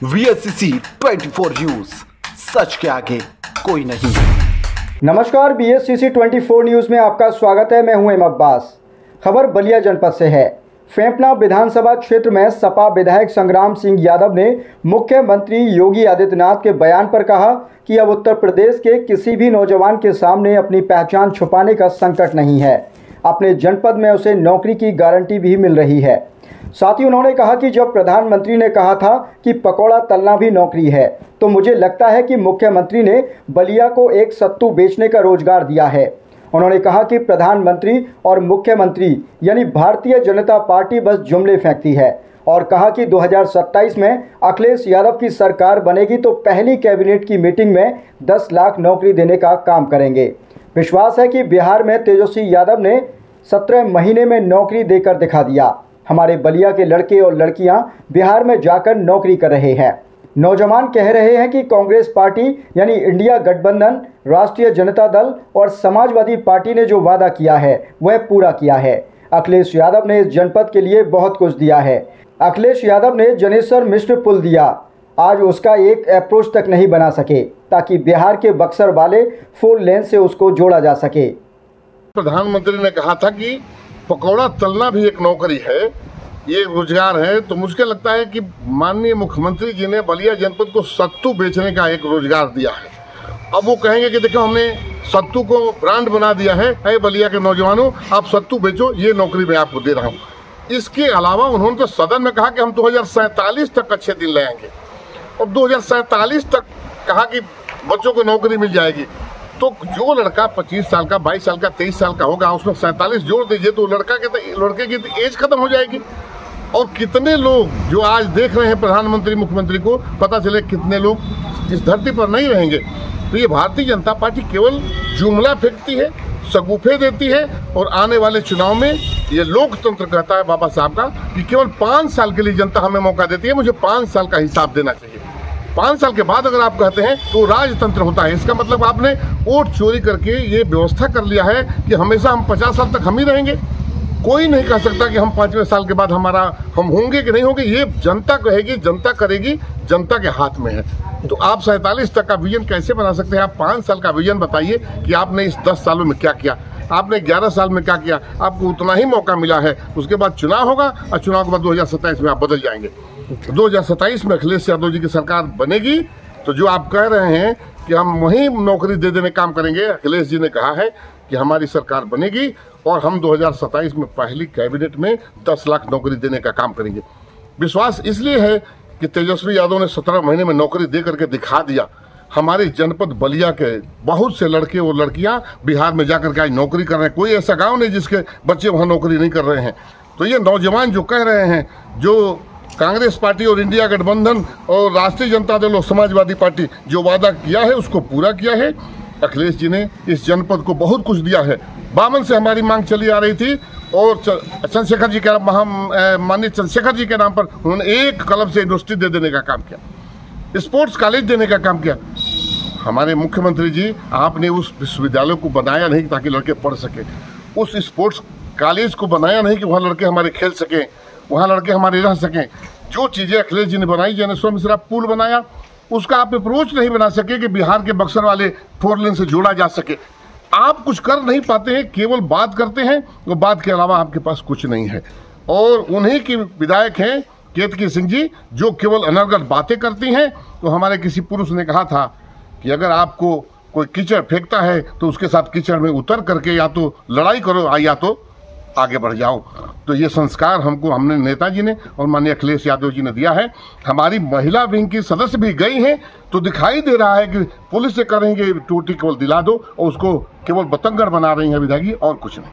VSCC 24 news, सच के आगे कोई नहीं। नमस्कार, VSCC 24 न्यूज में आपका स्वागत है। मैं हूं एम अब्बास। खबर बलिया जनपद से है। फेंपना विधानसभा क्षेत्र में सपा विधायक संग्राम सिंह यादव ने मुख्यमंत्री योगी आदित्यनाथ के बयान पर कहा कि अब उत्तर प्रदेश के किसी भी नौजवान के सामने अपनी पहचान छुपाने का संकट नहीं है। अपने जनपद में उसे नौकरी की गारंटी भी मिल रही है। साथ ही उन्होंने कहा कि जब प्रधानमंत्री ने कहा था कि पकौड़ा तलना भी नौकरी है, तो मुझे लगता है कि मुख्यमंत्री ने बलिया को एक सत्तू बेचने का रोजगार दिया है। उन्होंने कहा कि प्रधानमंत्री और मुख्यमंत्री यानी भारतीय जनता पार्टी बस जुमले फेंकती है और कहा कि 2027 में अखिलेश यादव की सरकार बनेगी तो पहली कैबिनेट की मीटिंग में 10 लाख नौकरी देने का काम करेंगे। विश्वास है कि बिहार में तेजस्वी यादव ने 17 महीने में नौकरी देकर दिखा दिया। हमारे बलिया के लड़के और लड़कियां बिहार में जाकर नौकरी कर रहे हैं। नौजवान कह रहे हैं कि कांग्रेस पार्टी यानी इंडिया गठबंधन, राष्ट्रीय जनता दल और समाजवादी पार्टी ने जो वादा किया है वह पूरा किया है। अखिलेश यादव ने इस जनपद के लिए बहुत कुछ दिया है। अखिलेश यादव ने जनेश्वर मिश्र पुल दिया, आज उसका एक अप्रोच तक नहीं बना सके ताकि बिहार के बक्सर वाले 4 लेन से उसको जोड़ा जा सके। प्रधानमंत्री ने कहा था कि पकौड़ा तलना भी एक नौकरी है, ये रोजगार है। तो मुझे लगता है कि माननीय मुख्यमंत्री जी ने बलिया जनपद को सत्तू बेचने का एक रोजगार दिया है। अब वो कहेंगे कि देखो हमने सत्तू को ब्रांड बना दिया है, अरे बलिया के नौजवानों आप सत्तू बेचो, ये नौकरी मैं आपको दे रहा हूँ। इसके अलावा उन्होंने तो सदन में कहा कि हम 2047 तक अच्छे दिन लाएंगे और 2047 तक कहा कि बच्चों को नौकरी मिल जाएगी। तो जो लड़का 25 साल का, 22 साल का, 23 साल का होगा उसमें 47 जोड़ दीजिए तो लड़के की एज खत्म हो जाएगी। और कितने लोग जो आज देख रहे हैं प्रधानमंत्री मुख्यमंत्री को, पता चले कितने लोग इस धरती पर नहीं रहेंगे। तो ये भारतीय जनता पार्टी केवल जुमला फेंकती है, शगुफे देती है और आने वाले चुनाव में ये लोकतंत्र कहता है बाबा साहब का कि केवल 5 साल के लिए जनता हमें मौका देती है, मुझे 5 साल का हिसाब देना चाहिए। 5 साल के बाद अगर आप कहते हैं तो राजतंत्र होता है। इसका मतलब आपने वोट चोरी करके ये व्यवस्था कर लिया है कि हमेशा हम 50 साल तक हम ही रहेंगे। कोई नहीं कह सकता कि हम 5वें साल के बाद हम होंगे कि नहीं होंगे। ये जनता कहेगी, जनता करेगी, जनता के हाथ में है। तो आप 47 तक का विजन कैसे बना सकते हैं? आप 5 साल का विजन बताइए कि आपने इस 10 सालों में क्या किया, आपने 11 साल में क्या किया। आपको उतना ही मौका मिला है, उसके बाद चुनाव होगा और चुनाव के बाद 2027 में आप बदल जाएंगे। 2027 में अखिलेश यादव जी की सरकार बनेगी तो जो आप कह रहे हैं कि हम वहीं नौकरी दे देने काम करेंगे, अखिलेश जी ने कहा है कि हमारी सरकार बनेगी और हम 2027 में पहली कैबिनेट में 10 लाख नौकरी देने का काम करेंगे। विश्वास इसलिए है कि तेजस्वी यादव ने 17 महीने में नौकरी दे करके दिखा दिया। हमारे जनपद बलिया के बहुत से लड़के और लड़कियां बिहार में जाकर के आज नौकरी कर रहे हैं। कोई ऐसा गांव नहीं जिसके बच्चे वहां नौकरी नहीं कर रहे हैं। तो ये नौजवान जो कह रहे हैं, जो कांग्रेस पार्टी और इंडिया गठबंधन और राष्ट्रीय जनता दल और समाजवादी पार्टी जो वादा किया है उसको पूरा किया है। अखिलेश जी ने इस जनपद को बहुत कुछ दिया है। 52 से हमारी मांग चली आ रही थी और चंद्रशेखर जी के माननीय चंद्रशेखर जी के नाम पर उन्होंने एक कलम से यूनिवर्सिटी दे देने का काम किया, स्पोर्ट्स कॉलेज देने का काम किया। हमारे मुख्यमंत्री जी, आपने उस विश्वविद्यालय को बनाया नहीं ताकि लड़के पढ़ सके, उस स्पोर्ट्स कॉलेज को बनाया नहीं कि वहाँ लड़के हमारे खेल सकें, वहाँ लड़के हमारे रह सकें। जो चीज़ें अखिलेश जी ने बनाई, जनेश्वर मिश्रा पुल बनाया, उसका आप अप्रोच नहीं बना सके कि बिहार के बक्सर वाले 4 लेन से जोड़ा जा सके। आप कुछ कर नहीं पाते हैं, केवल बात करते हैं और बात के अलावा आपके पास कुछ नहीं है। और उन्हीं की विधायक हैं केतकी सिंह जी जो केवल अनर्गल बातें करती हैं। तो हमारे किसी पुरुष ने कहा था कि अगर आपको कोई कीचड़ फेंकता है तो उसके साथ कीचड़ में उतर करके या तो लड़ाई करो या तो आगे बढ़ जाओ। तो ये संस्कार हमने नेताजी ने और माननीय अखिलेश यादव जी ने दिया है। हमारी महिला विंग की सदस्य भी गई हैं तो दिखाई दे रहा है कि पुलिस से करेंगे टूटी केवल दिला दो और उसको केवल बतंगड़ बना रही है विधायक जी, और कुछ नहीं।